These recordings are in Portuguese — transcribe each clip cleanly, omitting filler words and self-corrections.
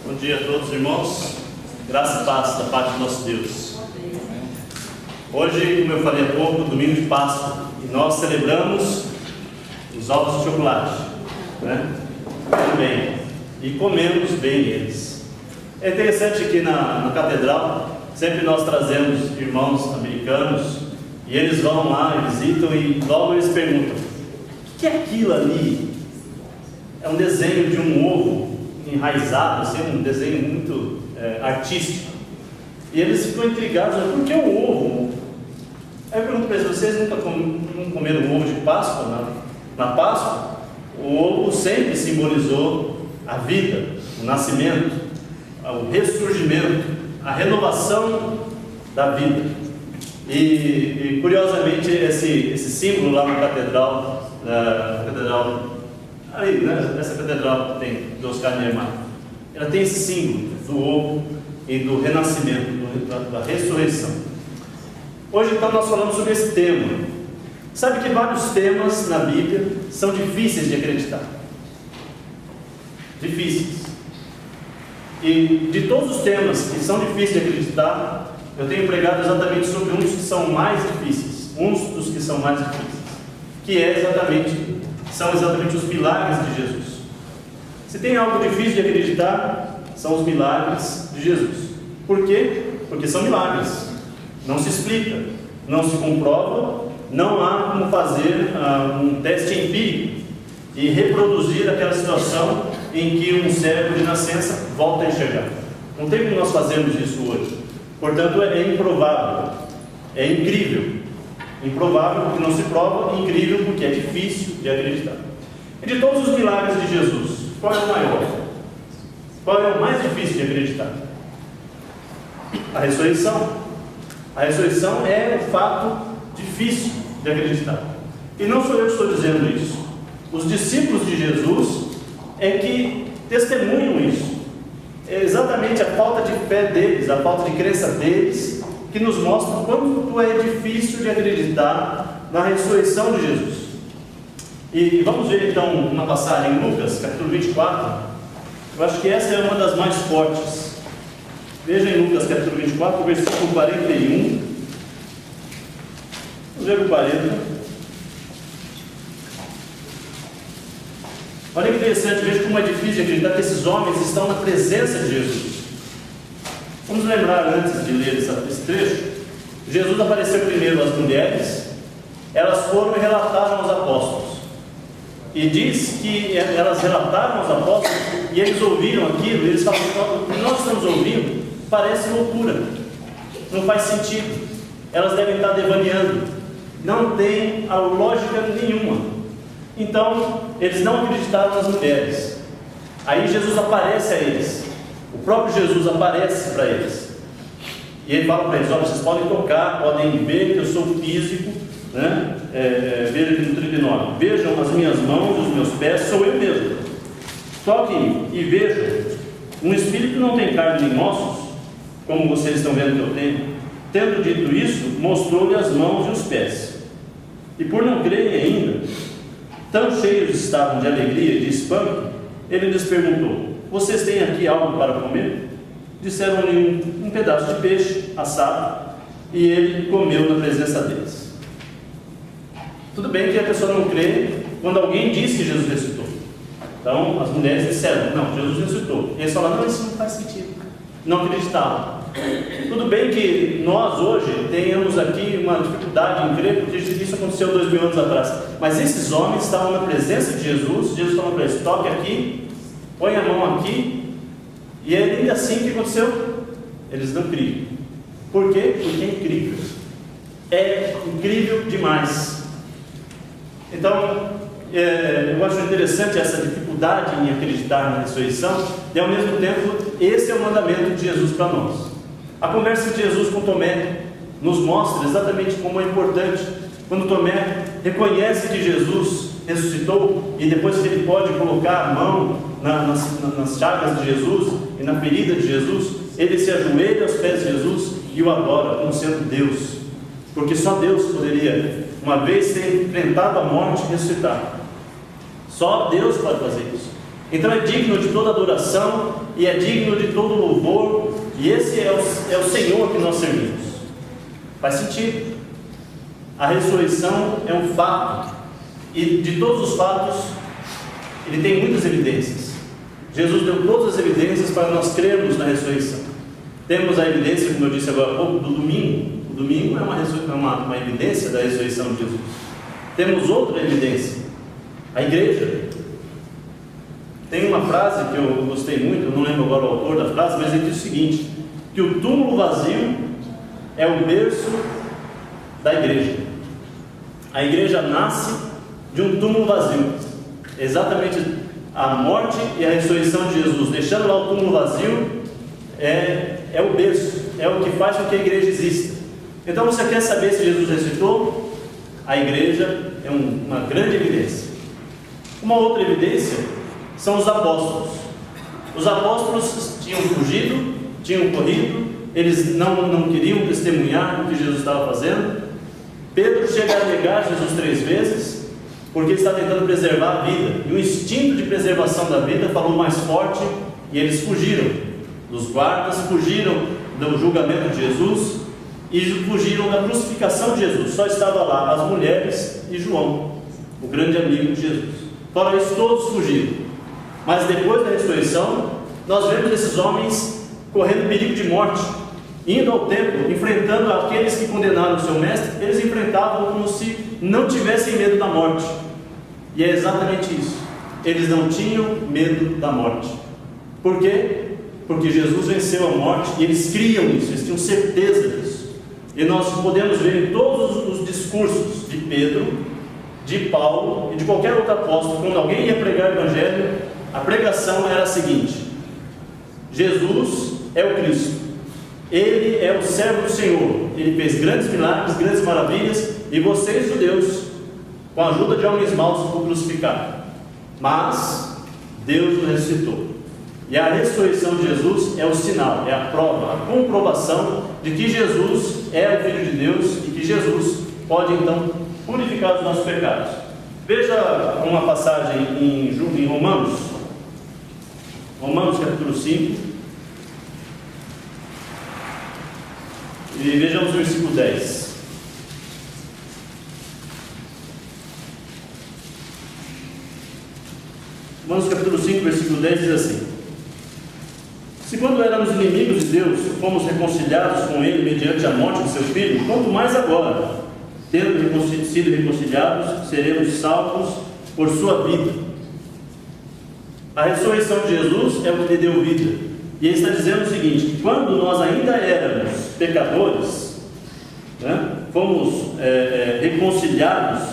Bom dia a todos, irmãos. Graça e paz da parte do nosso Deus. Hoje, como eu falei há pouco, domingo de Páscoa, e nós celebramos os ovos de chocolate, né? Bem, e comemos bem eles. É interessante que na catedral, sempre nós trazemos irmãos americanos, e eles vão lá e visitam, e logo eles perguntam: o que é aquilo ali? É um desenho de um ovo enraizado, assim, um desenho muito artístico. E eles ficam intrigados: por que um ovo? Aí eu pergunto para eles: vocês nunca comeram um ovo de Páscoa? Na Páscoa, o ovo sempre simbolizou a vida, o nascimento, o ressurgimento, a renovação da vida. E curiosamente, esse símbolo lá na catedral, aí, né, essa catedral que tem do Oscar Niemeyer, ela tem esse símbolo do ovo e do renascimento, da ressurreição. Hoje então nós falamos sobre esse tema. Sabe que vários temas na Bíblia são difíceis de acreditar. Difíceis. E de todos os temas que são difíceis de acreditar, eu tenho pregado exatamente sobre uns que são mais difíceis. Uns dos que são mais difíceis. Que são exatamente os milagres de Jesus. Se tem algo difícil de acreditar, são os milagres de Jesus. Por quê? Porque são milagres. Não se explica, não se comprova, não há como fazer um teste empírico e reproduzir aquela situação em que um cego de nascença volta a enxergar. Não tem como nós fazermos isso hoje. Portanto, é improvável, é incrível. Improvável porque não se prova, incrível porque é difícil de acreditar. E de todos os milagres de Jesus, qual é o maior? Qual é o mais difícil de acreditar? A ressurreição. A ressurreição é um fato difícil de acreditar. E não sou eu que estou dizendo isso. Os discípulos de Jesus é que testemunham isso. É exatamente a falta de fé deles, a falta de crença deles, que nos mostra o quanto é difícil de acreditar na ressurreição de Jesus. E vamos ver então uma passagem em Lucas, capítulo 24. Eu acho que essa é uma das mais fortes. Veja em Lucas, capítulo 24, versículo 41. Vamos ver o 40. Olha que interessante, veja como é difícil de acreditar que esses homens estão na presença de Jesus. Vamos lembrar, antes de ler esse trecho, Jesus apareceu primeiro às mulheres, elas foram e relataram aos apóstolos. E diz que elas relataram aos apóstolos e eles ouviram aquilo, e eles falaram: o que nós estamos ouvindo parece loucura, não faz sentido, elas devem estar devaneando, não tem a lógica nenhuma. Então, eles não acreditaram nas mulheres. Aí Jesus aparece a eles. O próprio Jesus aparece para eles. E ele fala para eles: vocês podem tocar, podem ver que eu sou físico, né? Veja aqui no 39. Vejam as minhas mãos, os meus pés, sou eu mesmo. Toquem e vejam. Um espírito não tem carne nem ossos, como vocês estão vendo que eu tenho. Tendo dito isso, mostrou-lhe as mãos e os pés. E por não crerem ainda, tão cheios estavam de alegria e de espanto, ele lhes perguntou: vocês têm aqui algo para comer? Disseram-lhe um pedaço de peixe assado, e ele comeu na presença deles. Tudo bem que a pessoa não crê quando alguém diz que Jesus ressuscitou. Então as mulheres disseram: não, Jesus ressuscitou. E eles falaram: não, isso não faz sentido. Não acreditavam. Tudo bem que nós hoje tenhamos aqui uma dificuldade em crer, porque isso aconteceu 2000 anos atrás. Mas esses homens estavam na presença de Jesus. Jesus falou para eles: toque aqui, põe a mão aqui. E ainda assim, o que aconteceu? Eles não criam. Por quê? Porque é incrível. É incrível demais. Então, eu acho interessante essa dificuldade em acreditar na ressurreição. E ao mesmo tempo, esse é o mandamento de Jesus para nós. A conversa de Jesus com Tomé nos mostra exatamente como é importante. Quando Tomé reconhece que Jesus ressuscitou, e depois que ele pode colocar a mão nas chagas de Jesus e na ferida de Jesus, ele se ajoelha aos pés de Jesus e o adora como sendo Deus, porque só Deus poderia, uma vez ter enfrentado a morte, ressuscitar. Só Deus pode fazer isso. Então é digno de toda adoração e é digno de todo louvor, e esse é o Senhor que nós servimos. Faz sentido. A ressurreição é um fato, e de todos os fatos, ele tem muitas evidências. Jesus deu todas as evidências para nós crermos na ressurreição. Temos a evidência, como eu disse agora há pouco, do domingo. O domingo é uma evidência da ressurreição de Jesus. Temos outra evidência, a igreja. Tem uma frase que eu gostei muito, eu não lembro agora o autor da frase, mas ele diz o seguinte: que o túmulo vazio é o berço da igreja. A igreja nasce de um túmulo vazio. Exatamente a morte e a ressurreição de Jesus, deixando lá o túmulo vazio, é o berço, é o que faz com que a igreja exista. Então, você quer saber se Jesus ressuscitou? A igreja é uma grande evidência. Uma outra evidência são os apóstolos. Os apóstolos tinham fugido, tinham corrido, eles não queriam testemunhar o que Jesus estava fazendo. Pedro chega a negar Jesus 3 vezes, porque ele está tentando preservar a vida, e o instinto de preservação da vida falou mais forte, e eles fugiram dos guardas, fugiram do julgamento de Jesus, e fugiram da crucificação de Jesus. Só estava lá as mulheres e João, o grande amigo de Jesus. Fora isso, todos fugiram. Mas depois da ressurreição, nós vemos esses homens correndo perigo de morte, indo ao templo, enfrentando aqueles que condenaram o seu mestre. Eles enfrentavam como se não tivessem medo da morte. E é exatamente isso. Eles não tinham medo da morte. Por quê? Porque Jesus venceu a morte, e eles criam isso, eles tinham certeza disso. E nós podemos ver em todos os discursos de Pedro, de Paulo e de qualquer outro apóstolo, quando alguém ia pregar o Evangelho, a pregação era a seguinte: Jesus é o Cristo, Ele é o servo do Senhor, Ele fez grandes milagres, grandes maravilhas, e vocês, judeus, com a ajuda de homens maus, o crucificaram. Mas Deus o ressuscitou. E a ressurreição de Jesus é o sinal, é a prova, a comprovação de que Jesus é o Filho de Deus e que Jesus pode então purificar os nossos pecados. Veja uma passagem em Romanos capítulo 5, e vejamos o versículo 10. Romanos capítulo 5, versículo 10 diz assim: se quando éramos inimigos de Deus, fomos reconciliados com Ele mediante a morte de seu Filho, quanto mais agora, tendo sido reconciliados, seremos salvos por sua vida. A ressurreição de Jesus é o que lhe deu vida. E ele está dizendo o seguinte: que quando nós ainda éramos pecadores, fomos reconciliados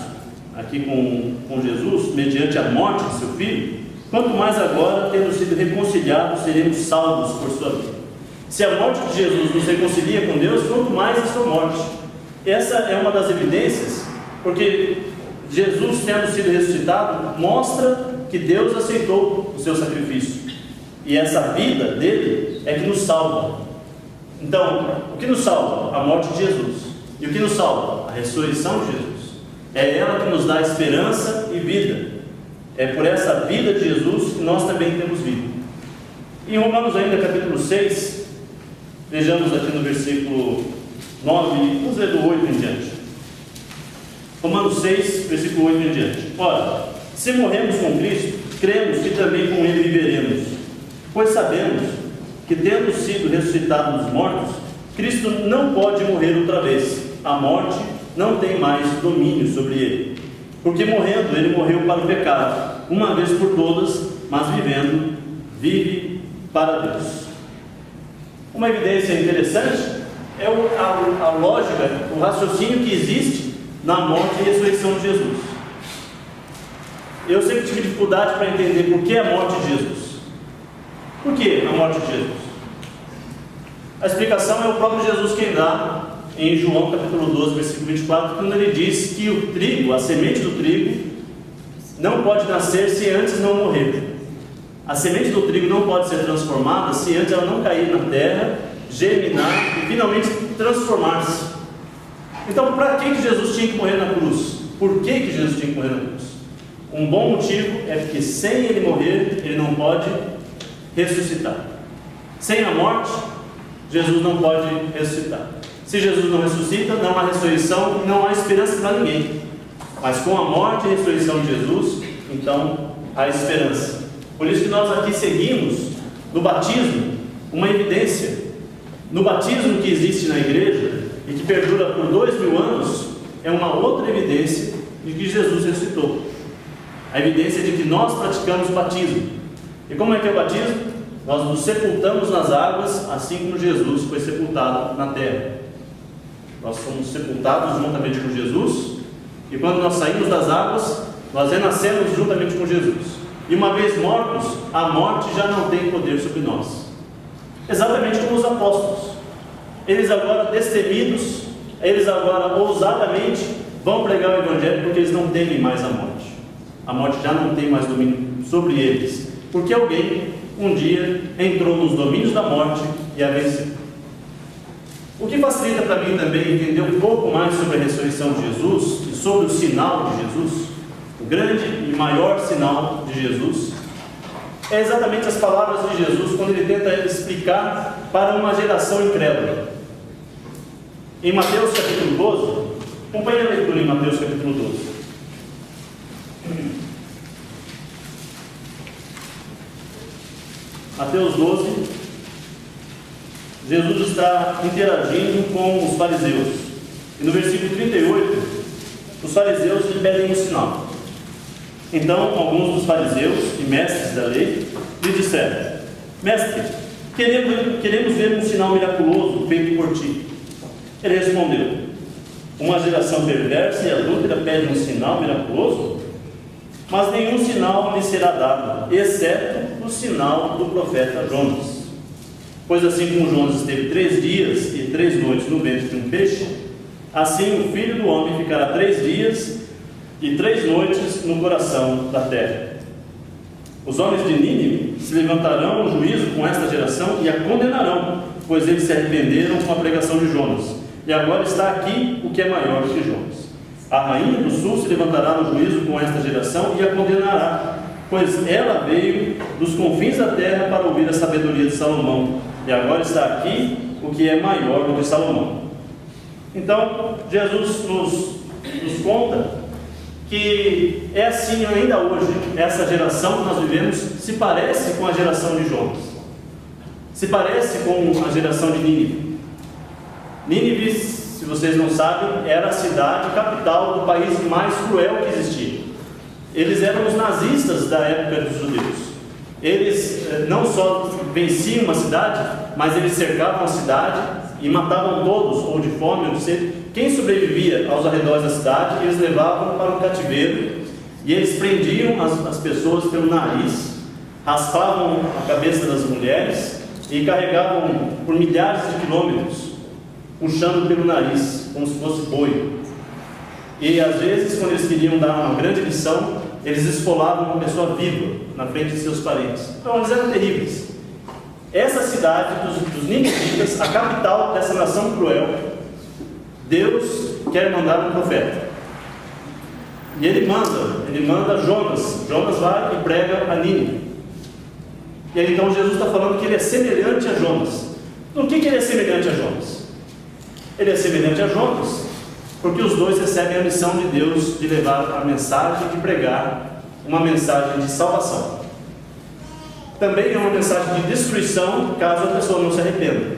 aqui com Jesus, mediante a morte de seu Filho, quanto mais agora, tendo sido reconciliados, seremos salvos por sua vida. Se a morte de Jesus nos reconcilia com Deus, quanto mais a sua morte. Essa é uma das evidências, porque Jesus, tendo sido ressuscitado, mostra que Deus aceitou o seu sacrifício, e essa vida dele é que nos salva. Então, o que nos salva? A morte de Jesus. E o que nos salva? A ressurreição de Jesus. É ela que nos dá esperança e vida. É por essa vida de Jesus que nós também temos vida. Em Romanos ainda capítulo 6, vejamos aqui no versículo 9, vamos ler do 8 em diante. Romanos 6, versículo 8 em diante. Ora, se morremos com Cristo, cremos que também com Ele viveremos, pois sabemos que, tendo sido ressuscitado dos mortos, Cristo não pode morrer outra vez. A morte não tem mais domínio sobre Ele, porque morrendo, Ele morreu para o pecado, uma vez por todas, mas vivendo, vive para Deus. Uma evidência interessante é a lógica, o raciocínio que existe na morte e ressurreição de Jesus. Eu sempre tive dificuldade para entender por que a morte de Jesus. Por que a morte de Jesus? A explicação é o próprio Jesus quem dá em João capítulo 12, versículo 24, quando ele diz que o trigo, a semente do trigo, não pode nascer se antes não morrer. A semente do trigo não pode ser transformada se antes ela não cair na terra, germinar e finalmente transformar-se. Então, para que Jesus tinha que morrer na cruz? Por que Jesus tinha que morrer na cruz? Um bom motivo é porque sem Ele morrer, Ele não pode ressuscitar. Sem a morte, Jesus não pode ressuscitar. Se Jesus não ressuscita, não há ressurreição e não há esperança para ninguém. Mas com a morte e a ressurreição de Jesus, então há esperança. Por isso que nós aqui seguimos no batismo uma evidência. No batismo que existe na igreja e que perdura por 2000 anos, é uma outra evidência de que Jesus ressuscitou. A evidência de que nós praticamos o batismo. E como é que é o batismo? Nós nos sepultamos nas águas, assim como Jesus foi sepultado na terra. Nós somos sepultados juntamente com Jesus, e quando nós saímos das águas, nós renascemos juntamente com Jesus. E uma vez mortos, a morte já não tem poder sobre nós. Exatamente como os apóstolos. Eles agora destemidos, eles agora ousadamente vão pregar o Evangelho, porque eles não temem mais a morte. A morte já não tem mais domínio sobre eles, porque alguém um dia entrou nos domínios da morte e a venceu. O que facilita para mim também entender um pouco mais sobre a ressurreição de Jesus e sobre o sinal de Jesus, o grande e maior sinal de Jesus, é exatamente as palavras de Jesus quando ele tenta explicar para uma geração incrédula. Em Mateus capítulo 12, acompanhe a leitura em Mateus capítulo 12. Mateus 12, Jesus está interagindo com os fariseus. E no versículo 38, os fariseus lhe pedem um sinal. Então, alguns dos fariseus e mestres da lei lhe disseram: Mestre, queremos ver um sinal miraculoso feito por ti. Ele respondeu: Uma geração perversa e adúltera pede um sinal miraculoso? Mas nenhum sinal lhe será dado, exceto o sinal do profeta Jonas. Pois assim como Jonas esteve 3 dias e 3 noites no ventre de um peixe, assim o Filho do Homem ficará 3 dias e 3 noites no coração da terra. Os homens de Nínive se levantarão no juízo com esta geração e a condenarão, pois eles se arrependeram com a pregação de Jonas. E agora está aqui o que é maior do que Jonas. A rainha do sul se levantará no juízo com esta geração e a condenará, pois ela veio dos confins da terra para ouvir a sabedoria de Salomão. E agora está aqui o que é maior do que Salomão. Então, Jesus nos conta que é assim ainda hoje. Essa geração que nós vivemos se parece com a geração de Jonas, se parece com a geração de Nínive. Nínive, se vocês não sabem, era a cidade capital do país mais cruel que existia. Eles eram os nazistas da época dos judeus. Eles não só venciam uma cidade, mas eles cercavam a cidade e matavam todos, ou de fome, ou de sede. Quem sobrevivia aos arredores da cidade, eles levavam para um cativeiro, e eles prendiam as pessoas pelo nariz, raspavam a cabeça das mulheres e carregavam por milhares de quilômetros, puxando pelo nariz, como se fosse boi. E às vezes, quando eles queriam dar uma grande lição, eles esfolavam uma pessoa viva na frente de seus parentes. Então eles eram terríveis. Essa cidade dos ninivitas, a capital dessa nação cruel, Deus quer mandar um profeta. E ele manda Jonas. Jonas vai e prega a Nínive. E aí então Jesus está falando que ele é semelhante a Jonas. No que ele é semelhante a Jonas? Ele é semelhante a Jonas porque os dois recebem a missão de Deus de levar a mensagem, de pregar uma mensagem de salvação. Também é uma mensagem de destruição, caso a pessoa não se arrependa.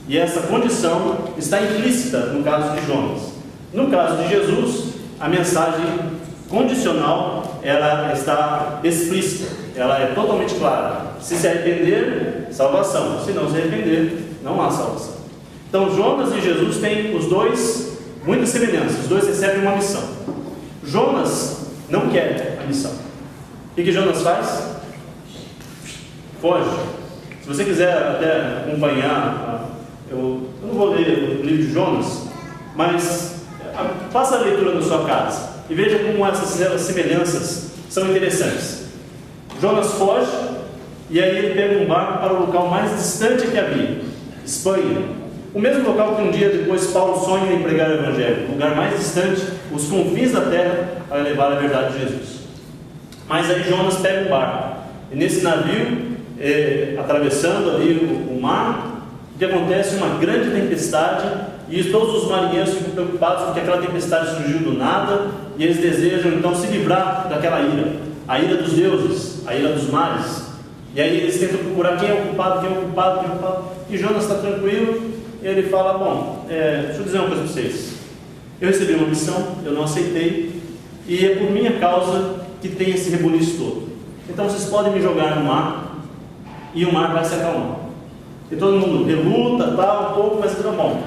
E essa condição está implícita no caso de Jonas. No caso de Jesus, a mensagem condicional, ela está explícita, ela é totalmente clara. Se arrepender, salvação. Se não se arrepender, não há salvação. Então Jonas e Jesus têm os dois muitas semelhanças. Os dois recebem uma missão. Jonas não quer a missão. O que Jonas faz? Foge. Se você quiser até acompanhar, eu não vou ler o livro de Jonas, mas faça a leitura na sua casa e veja como essas semelhanças são interessantes. Jonas foge e aí ele pega um barco para o local mais distante que havia, Espanha. O mesmo local que um dia depois Paulo sonha em pregar o Evangelho, o lugar mais distante, os confins da terra, para levar a verdade de Jesus. Mas aí Jonas pega um barco, e nesse navio atravessando ali o mar, o que acontece? Uma grande tempestade, e todos os marinheiros ficam preocupados porque aquela tempestade surgiu do nada, e eles desejam então se livrar daquela ira, a ira dos deuses, a ira dos mares. E aí eles tentam procurar quem é o culpado, quem é o culpado, quem é o culpado. E Jonas está tranquilo, e ele fala: bom, deixa eu dizer uma coisa para vocês. Eu recebi uma missão, eu não aceitei, e é por minha causa que tem esse rebuliço todo. Então vocês podem me jogar no mar, e o mar vai se acalmar. E todo mundo reluta, tal, um pouco, mas tá bom.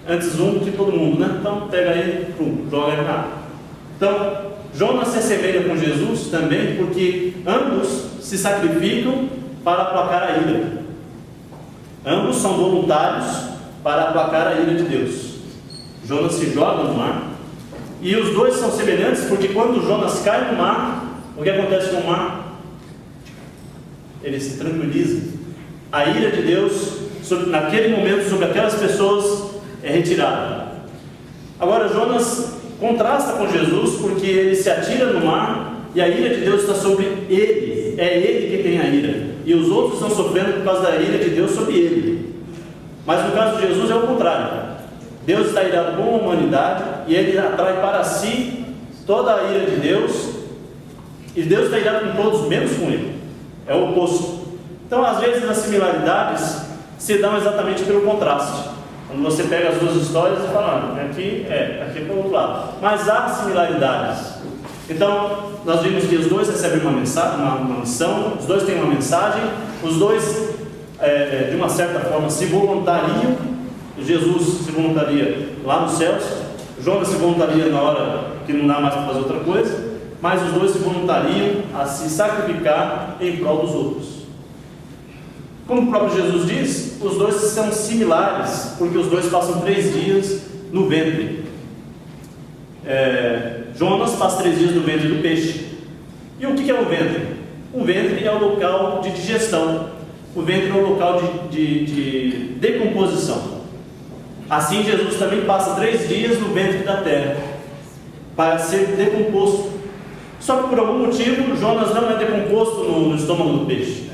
Antes um que todo mundo, né? Então pega ele, joga ele na água. Então, Jonas se assemelha com Jesus também, porque ambos se sacrificam para aplacar a ira. Ambos são voluntários para aplacar a ira de Deus. Jonas se joga no mar, e os dois são semelhantes, porque quando Jonas cai no mar, o que acontece com o mar? Ele se tranquiliza. A ira de Deus, naquele momento, sobre aquelas pessoas, é retirada. Agora, Jonas contrasta com Jesus, porque ele se atira no mar, e a ira de Deus está sobre ele. É ele que tem a ira, e os outros estão sofrendo por causa da ira de Deus sobre ele. Mas no caso de Jesus é o contrário. Deus está irado com a humanidade, e ele atrai para si toda a ira de Deus, e Deus está irado com todos, menos com ele. É o oposto. Então, às vezes, as similaridades se dão exatamente pelo contraste. Quando você pega as duas histórias e fala: aqui é para o outro lado. Mas há similaridades. Então, nós vimos que os dois recebem uma missão, os dois têm uma mensagem, os dois, de uma certa forma, se voluntariam. Jesus se voluntaria lá nos céus, Jonas se voluntaria na hora que não dá mais para fazer outra coisa, mas os dois se voluntariam a se sacrificar em prol dos outros. Como o próprio Jesus diz, os dois são similares, porque os dois passam 3 dias no ventre. Jonas passa 3 dias no ventre do peixe. E o que é o ventre? O ventre é o local de digestão. O ventre é o local de decomposição. Assim, Jesus também passa 3 dias no ventre da terra, para ser decomposto. Só que por algum motivo, Jonas não é decomposto no estômago do peixe.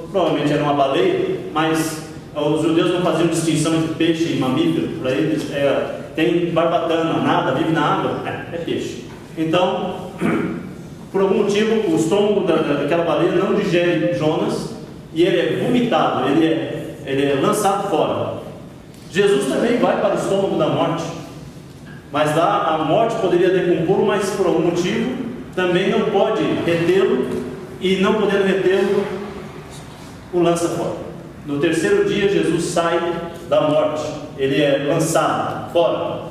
Provavelmente era uma baleia, mas os judeus não faziam distinção entre peixe e mamífero. Para eles, tem barbatana, nada, vive na água, é peixe. Então, por algum motivo, o estômago daquela baleia não digere Jonas, e ele é vomitado, ele é lançado fora. Jesus também vai para o estômago da morte, mas lá a morte poderia decompô-lo, mas por algum motivo também não pode retê-lo, e não podendo retê-lo, o lança fora. No 3º dia, Jesus sai da morte, ele é lançado fora.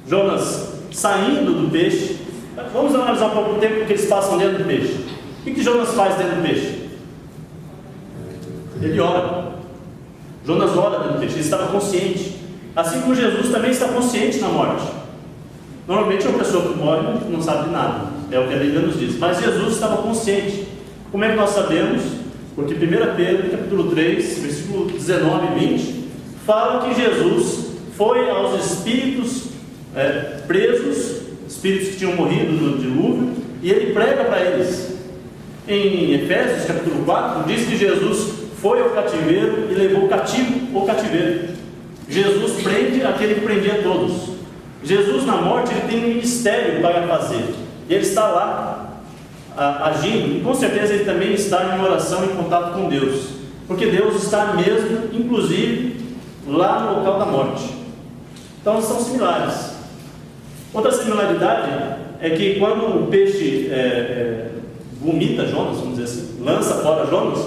Jonas saindo do peixe, vamos analisar um pouco o tempo que eles passam dentro do peixe. O que Jonas faz dentro do peixe? Ele ora. Jonas ora dentro do peixe, ele estava consciente. Assim como Jesus também está consciente na morte. Normalmente uma pessoa que morre não sabe de nada, é o que a Bíblia nos diz. Mas Jesus estava consciente. Como é que nós sabemos? Porque 1 Pedro, capítulo 3, versículo 19 e 20, fala que Jesus foi aos espíritos presos, espíritos que tinham morrido no dilúvio, e ele prega para eles. Em Efésios, capítulo 4, diz que Jesus foi ao cativeiro e levou cativo o cativeiro. Jesus prende aquele que prendia todos. Jesus, na morte, ele tem um ministério para fazer, e ele está lá agindo, e com certeza ele também está em oração, em contato com Deus, porque Deus está mesmo, inclusive, lá no local da morte. Então são similares. Outra similaridade é que quando o peixe vomita Jonas, vamos dizer assim, lança fora Jonas,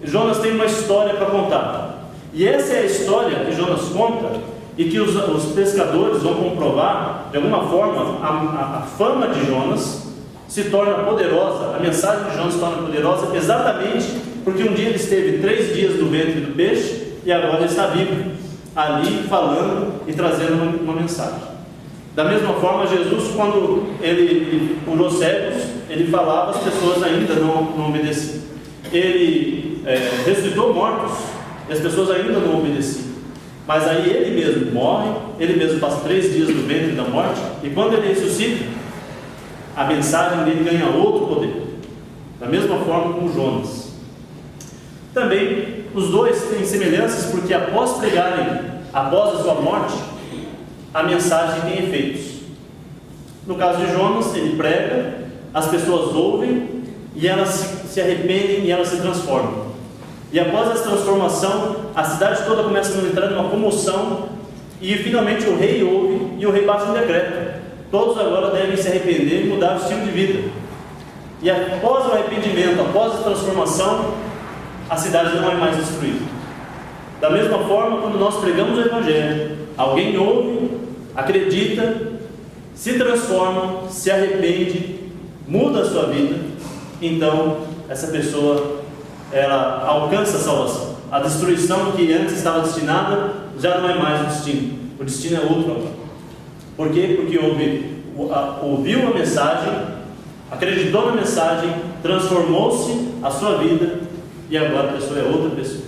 Jonas tem uma história para contar, e essa é a história que Jonas conta, e que os pescadores vão comprovar, de alguma forma, a fama de Jonas se torna poderosa, a mensagem de Jonas se torna poderosa, exatamente porque um dia ele esteve 3 dias no ventre do peixe, e agora ele está vivo, ali falando e trazendo uma mensagem. Da mesma forma, Jesus, quando ele curou cegos, ele falava, as pessoas ainda não obedeciam. Ele ressuscitou mortos, e as pessoas ainda não obedeciam. Mas aí ele mesmo morre, ele mesmo passa 3 dias no ventre da morte, e quando ele ressuscita, a mensagem dele ganha outro poder. da mesma forma como Jonas. Também os dois têm semelhanças porque após pregarem, após a sua morte, a mensagem tem efeitos. No caso de Jonas, ele prega, as pessoas ouvem e elas se arrependem e elas se transformam. E após essa transformação, a cidade toda começa a entrar numa comoção e finalmente o rei ouve e o rei bate um decreto. Todos agora devem se arrepender e mudar o estilo de vida. E após o arrependimento, após a transformação, a cidade não é mais destruída. Da mesma forma, quando nós pregamos o Evangelho, alguém ouve, acredita, se transforma, se arrepende, muda a sua vida, então essa pessoa ela alcança a salvação. A destruição que antes estava destinada já não é mais o destino. O destino é outro agora. Por quê? Porque ouviu a mensagem, acreditou na mensagem, transformou-se a sua vida e agora a pessoa é outra pessoa.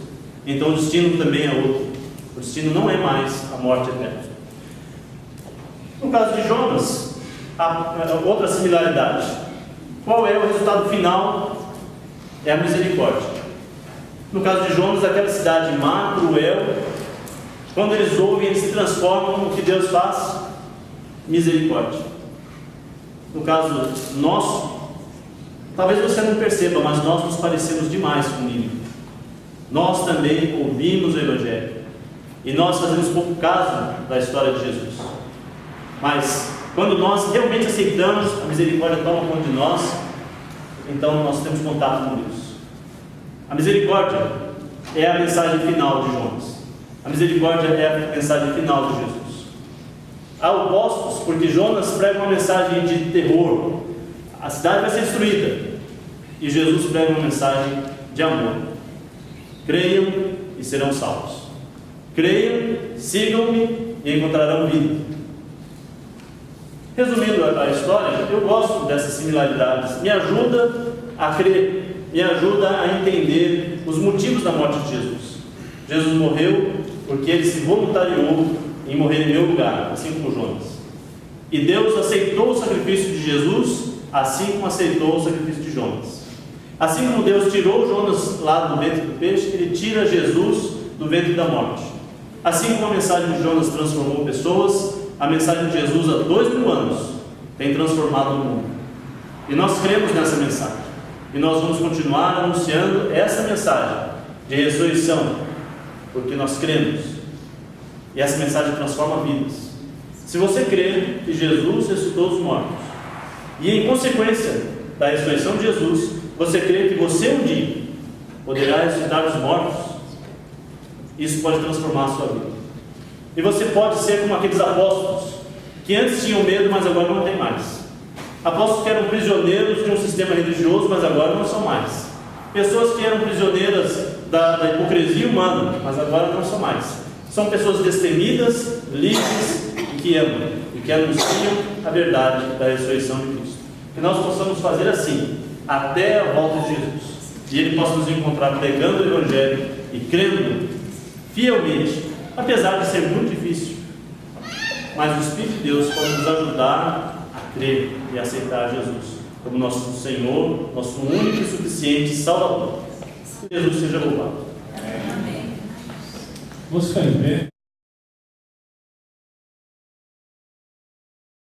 Então o destino também é outro. O destino não é mais a morte eterna. No caso de Jonas, há outra similaridade. Qual é o resultado final? É a misericórdia. No caso de Jonas, aquela cidade má, cruel, quando eles ouvem, eles se transformam. O que Deus faz? Misericórdia. No caso nosso, talvez você não perceba, mas nós nos parecemos demais com Nínive. Nós também ouvimos o Evangelho e nós fazemos pouco caso da história de Jesus. Mas quando nós realmente aceitamos, a misericórdia toma conta de nós, então nós temos contato com Deus. A misericórdia é a mensagem final de Jonas. A misericórdia é a mensagem final de Jesus. Há opostos, porque Jonas prega uma mensagem de terror, a cidade vai ser destruída, e Jesus prega uma mensagem de amor. Creiam e serão salvos. Creiam, sigam-me e encontrarão vida. Resumindo a história, eu gosto dessas similaridades. Me ajuda a crer, me ajuda a entender os motivos da morte de Jesus. Jesus morreu porque ele se voluntariou em morrer em meu lugar, assim como Jonas. E Deus aceitou o sacrifício de Jesus, assim como aceitou o sacrifício de Jonas. Assim como Deus tirou Jonas lá do ventre do peixe, ele tira Jesus do ventre da morte. Assim como a mensagem de Jonas transformou pessoas, a mensagem de Jesus há 2000 anos tem transformado o mundo. E nós cremos nessa mensagem. E nós vamos continuar anunciando essa mensagem de ressurreição, porque nós cremos. E essa mensagem transforma vidas. Se você crê que Jesus ressuscitou os mortos, e em consequência da ressurreição de Jesus, você crê que você um dia poderá ressuscitar os mortos, isso pode transformar a sua vida. E você pode ser como aqueles apóstolos que antes tinham medo, mas agora não tem mais. Apóstolos que eram prisioneiros de um sistema religioso, mas agora não são mais. Pessoas que eram prisioneiras da hipocrisia humana, mas agora não são mais. São pessoas destemidas, livres e que amam, e que anunciam a verdade da ressurreição de Cristo. Que nós possamos fazer assim, até a volta de Jesus, e Ele possa nos encontrar pregando o Evangelho e crendo fielmente, apesar de ser muito difícil. Mas o Espírito de Deus pode nos ajudar a crer e aceitar Jesus como nosso Senhor, nosso único e suficiente Salvador. Que Jesus seja louvado. Amém. Vamos ficar em pé.